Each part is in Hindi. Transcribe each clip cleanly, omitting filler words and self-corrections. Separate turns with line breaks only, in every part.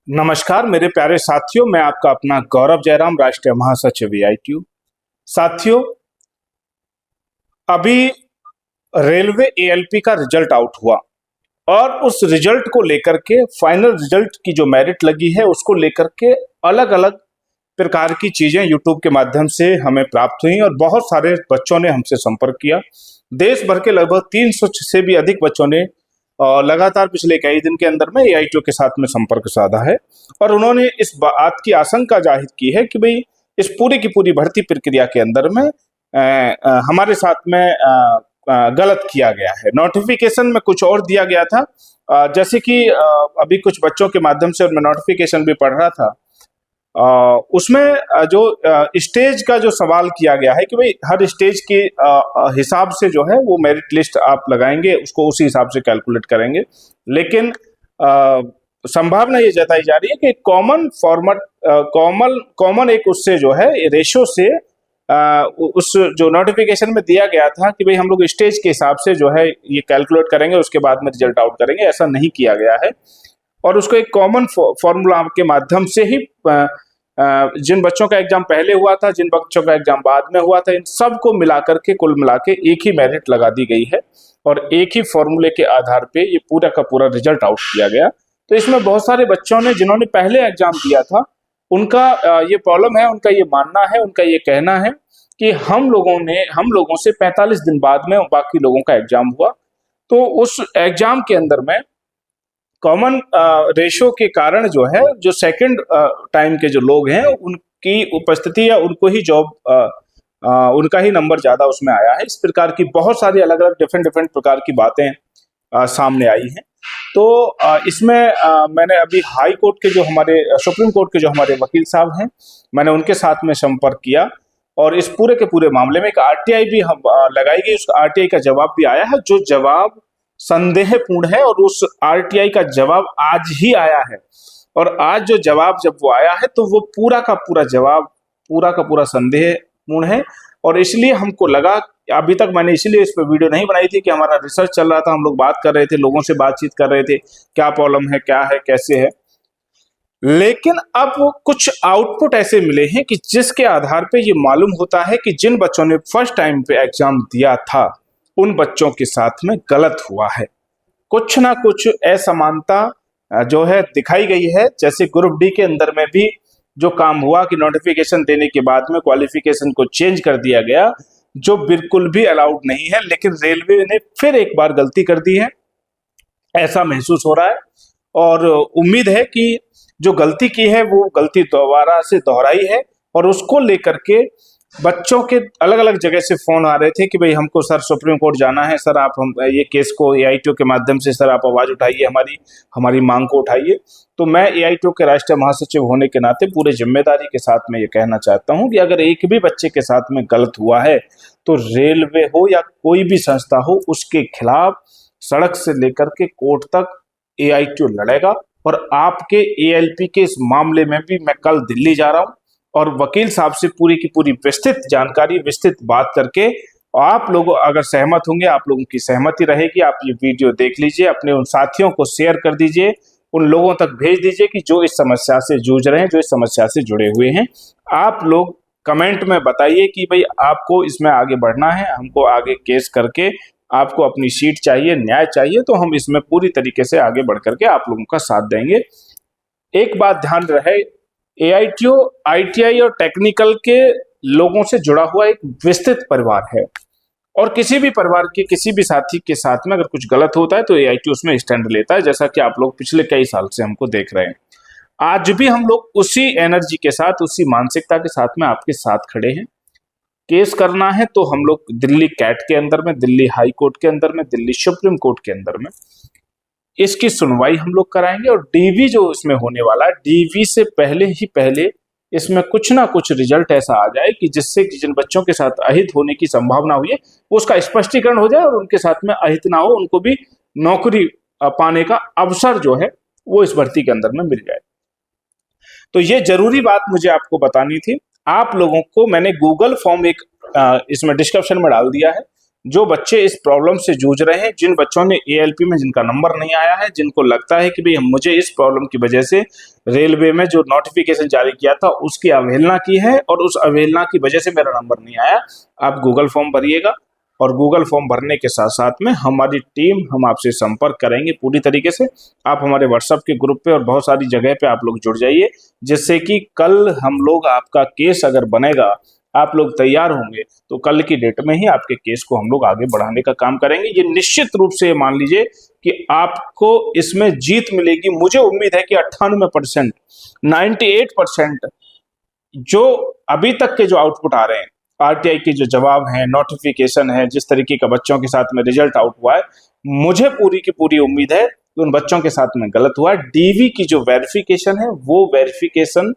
नमस्कार मेरे प्यारे साथियों, मैं आपका अपना गौरव जयराम, राष्ट्रीय महासचिव एआईटीयू। साथियों, अभी रेलवे एएलपी का रिजल्ट आउट हुआ और उस रिजल्ट को लेकर के फाइनल रिजल्ट की जो मेरिट लगी है उसको लेकर के अलग अलग प्रकार की चीजें यूट्यूब के माध्यम से हमें प्राप्त हुई और बहुत सारे बच्चों ने हमसे संपर्क किया। देश भर के लगभग 300 से भी अधिक बच्चों ने लगातार पिछले कई दिन के अंदर में एआईटीयू के साथ में संपर्क साधा है और उन्होंने इस बात की आशंका जाहिर की है कि भाई इस पूरी की पूरी भर्ती प्रक्रिया के अंदर में हमारे साथ में गलत किया गया है। नोटिफिकेशन में कुछ और दिया गया था, जैसे कि अभी कुछ बच्चों के माध्यम से मैं नोटिफिकेशन भी पढ़ रहा था। उसमें जो स्टेज का जो सवाल किया गया है कि भाई हर स्टेज के हिसाब से जो है वो मेरिट लिस्ट आप लगाएंगे, उसको उसी हिसाब से कैलकुलेट करेंगे। लेकिन संभावना ये जताई जा रही है कि कॉमन फॉर्मेट कॉमन एक उससे जो है रेशो से उस जो नोटिफिकेशन में दिया गया था कि भाई हम लोग स्टेज के हिसाब से जो है ये कैलकुलेट करेंगे, उसके बाद में रिजल्ट आउट करेंगे, ऐसा नहीं किया गया है। और उसको एक कॉमन फॉर्मूला के माध्यम से ही जिन बच्चों का एग्जाम पहले हुआ था, जिन बच्चों का एग्जाम बाद में हुआ था, इन सब को मिला करके कुल मिला के एक ही मेरिट लगा दी गई है और एक ही फॉर्मूले के आधार पे ये पूरा का पूरा रिजल्ट आउट किया गया। तो इसमें बहुत सारे बच्चों ने जिन्होंने पहले एग्जाम दिया था उनका ये प्रॉब्लम है, उनका ये मानना है, उनका ये कहना है कि हम लोगों से 45 दिन बाद में बाकी लोगों का एग्जाम हुआ। तो उस एग्जाम के अंदर में कॉमन रेशो के कारण जो है जो सेकंड टाइम के जो लोग हैं उनकी उपस्थिति या उनको ही जॉब उनका ही नंबर ज्यादा उसमें आया है। इस प्रकार की बहुत सारी अलग अलग डिफरेंट प्रकार की बातें सामने आई हैं। तो इसमें मैंने अभी हाई कोर्ट के जो हमारे सुप्रीम कोर्ट के जो हमारे वकील साहब हैं, मैंने उनके साथ में संपर्क किया और इस पूरे के पूरे मामले में एक आरटीआई भी हम लगाई गई। उस आरटीआई का जवाब भी आया है, जो जवाब संदेहपूर्ण है और उस आरटीआई का जवाब आज ही आया है। और आज जो जवाब जब वो आया है तो वो पूरा का पूरा जवाब पूरा का पूरा संदेहपूर्ण है। और इसलिए हमको लगा, अभी तक मैंने इसलिए इस पर वीडियो नहीं बनाई थी कि हमारा रिसर्च चल रहा था, हम लोग बात कर रहे थे, लोगों से बातचीत कर रहे थे, क्या प्रॉब्लम है, क्या है, कैसे है। लेकिन अब कुछ आउटपुट ऐसे मिले हैं कि जिसके आधार पे ये मालूम होता है कि जिन बच्चों ने फर्स्ट टाइम पे एग्जाम दिया था उन बच्चों के साथ में गलत हुआ है। कुछ ना कुछ असमानता जो है दिखाई गई है। जैसे ग्रुप डी के अंदर में भी जो काम हुआ कि नोटिफिकेशन देने के बाद में क्वालिफिकेशन को चेंज कर दिया गया, जो बिल्कुल भी अलाउड नहीं है, लेकिन रेलवे ने फिर एक बार गलती कर दी है, ऐसा महसूस हो रहा है। और उम्मीद है कि जो गलती की है वो गलती दोबारा से दोहराई है और उसको लेकर के बच्चों के अलग अलग जगह से फोन आ रहे थे कि भाई हमको सर सुप्रीम कोर्ट जाना है, सर आप हम ये केस को एआईटीयू के माध्यम से सर आप आवाज उठाइए, हमारी मांग को उठाइए। तो मैं एआईटीयू के राष्ट्रीय महासचिव होने के नाते पूरे जिम्मेदारी के साथ में ये कहना चाहता हूं कि अगर एक भी बच्चे के साथ में गलत हुआ है तो रेलवे हो या कोई भी संस्था हो, उसके खिलाफ सड़क से लेकर के कोर्ट तक एआईटीयू लड़ेगा। और आपके एएलपी के इस मामले में भी मैं कल दिल्ली जा रहा हूं और वकील साहब से पूरी की पूरी विस्तृत जानकारी, विस्तृत बात करके, आप लोग अगर सहमत होंगे, आप लोगों की सहमति रहेगी, आप ये वीडियो देख लीजिए, अपने उन साथियों को शेयर कर दीजिए, उन लोगों तक भेज दीजिए कि जो इस समस्या से जूझ रहे हैं, जो इस समस्या से जुड़े हुए हैं। आप लोग कमेंट में बताइए कि भाई आपको इसमें आगे बढ़ना है, हमको आगे केस करके आपको अपनी सीट चाहिए, न्याय चाहिए, तो हम इसमें पूरी तरीके से आगे बढ़ करके आप लोगों का साथ देंगे। एक बात ध्यान रहे, एआईटीयू आईटीआई और टेक्निकल के लोगों से जुड़ा हुआ एक विस्तृत परिवार है और किसी भी परिवार के किसी भी साथी के साथ में अगर कुछ गलत होता है तो एआईटीयू उसमें स्टैंड लेता है, जैसा कि आप लोग पिछले कई साल से हमको देख रहे हैं। आज भी हम लोग उसी एनर्जी के साथ, उसी मानसिकता के साथ में आपके साथ खड़े हैं। केस करना है तो हम लोग दिल्ली कैट के अंदर में, दिल्ली हाई कोर्ट के अंदर में, दिल्ली सुप्रीम कोर्ट के अंदर में इसकी सुनवाई हम लोग कराएंगे। और डीवी जो इसमें होने वाला है, डीवी से पहले इसमें कुछ ना कुछ रिजल्ट ऐसा आ जाए कि जिससे कि जिन बच्चों के साथ अहित होने की संभावना हुई है उसका स्पष्टीकरण हो जाए और उनके साथ में अहित ना हो, उनको भी नौकरी पाने का अवसर जो है वो इस भर्ती के अंदर में मिल जाए। तो ये जरूरी बात मुझे आपको बतानी थी। आप लोगों को मैंने गूगल फॉर्म एक इसमें डिस्क्रिप्शन में डाल दिया है, जो बच्चे इस प्रॉब्लम से जूझ रहे हैं, जिन बच्चों ने एएलपी में जिनका नंबर नहीं आया है, जिनको लगता है कि भाई मुझे इस प्रॉब्लम की वजह से रेलवे में जो नोटिफिकेशन जारी किया था उसकी अवहेलना की है और उस अवहेलना की वजह से मेरा नंबर नहीं आया, आप गूगल फॉर्म भरिएगा और गूगल फॉर्म भरने के साथ साथ में हमारी टीम हम आपसे संपर्क करेंगे पूरी तरीके से। आप हमारे व्हाट्सएप के ग्रुप पे और बहुत सारी जगह पे आप लोग जुड़ जाइए, जिससे कि कल हम लोग आपका केस अगर बनेगा, आप लोग तैयार होंगे तो कल की डेट में ही आपके केस को हम लोग आगे बढ़ाने का काम करेंगे। ये निश्चित रूप से मान लीजिए कि आपको इसमें जीत मिलेगी। मुझे उम्मीद है कि 98%, 98% जो अभी तक के जो आउटपुट आ रहे हैं, आरटीआई के जो जवाब हैं, नोटिफिकेशन है, जिस तरीके का बच्चों के साथ में रिजल्ट आउट हुआ है, मुझे पूरी की पूरी उम्मीद है कि उन बच्चों के साथ में गलत हुआ है। डीवी की जो वेरिफिकेशन है वो वेरिफिकेशन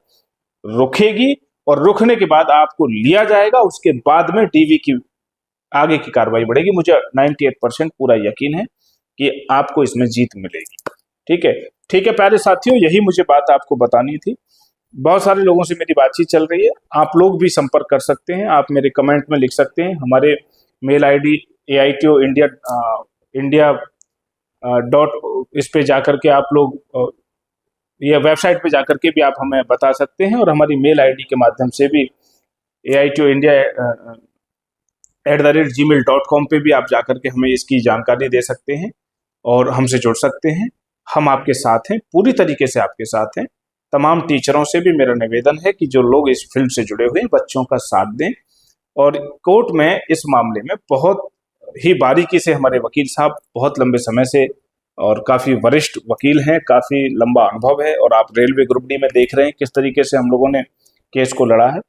रुकेगी और रुकने के बाद आपको लिया जाएगा, उसके बाद में डीवी की आगे की कार्रवाई बढ़ेगी। मुझे 98% पूरा यकीन है कि आपको इसमें जीत मिलेगी। ठीक है, ठीक है प्यारे साथियों, यही मुझे बात आपको बतानी थी। बहुत सारे लोगों से मेरी बातचीत चल रही है, आप लोग भी संपर्क कर सकते हैं, आप मेरे कमेंट में लिख सकते हैं। हमारे mail ID AITO India dot इस पे जाकर के आप लोग या वेबसाइट पे जाकर के भी आप हमें बता सकते हैं, और हमारी मेल आईडी के माध्यम से भी AITOindia@gmail.com पे भी आप जाकर के हमें इसकी जानकारी दे सकते हैं और हमसे जुड़ सकते हैं। हम आपके साथ हैं, पूरी तरीके से आपके साथ हैं। तमाम टीचरों से भी मेरा निवेदन है कि जो लोग इस फील्ड से जुड़े हुए हैं बच्चों का साथ दें, और कोर्ट में इस मामले में बहुत ही बारीकी से हमारे वकील साहब बहुत लंबे समय से और काफ़ी वरिष्ठ वकील हैं, काफ़ी लंबा अनुभव है, और आप रेलवे ग्रुप डी में देख रहे हैं किस तरीके से हम लोगों ने केस को लड़ा है।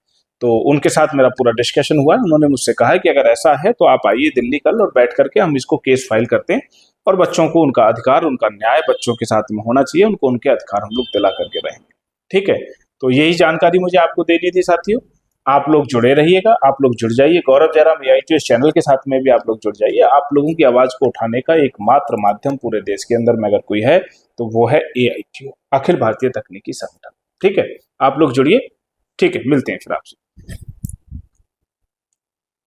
तो उनके साथ मेरा पूरा डिस्कशन हुआ है। उन्होंने मुझसे कहा है कि अगर ऐसा है तो आप आइए दिल्ली कल और बैठ करके हम इसको केस फाइल करते हैं, और बच्चों को उनका अधिकार, उनका न्याय बच्चों के साथ में होना चाहिए, उनको उनके अधिकार हम लोग दिला करके रहेंगे। ठीक है, तो यही जानकारी मुझे आपको देनी थी साथियों। आप लोग जुड़े रहिएगा, आप लोग जुड़ जाइए। गौरव जयराम AITO इस चैनल के साथ में भी आप लोग जुड़ जाइए। आप लोगों की आवाज को उठाने का एकमात्र माध्यम पूरे देश के अंदर में अगर कोई है तो वो है AITO, अखिल भारतीय तकनीकी संगठन। ठीक है, आप लोग जुड़िए। ठीक है, मिलते हैं फिर आपसे।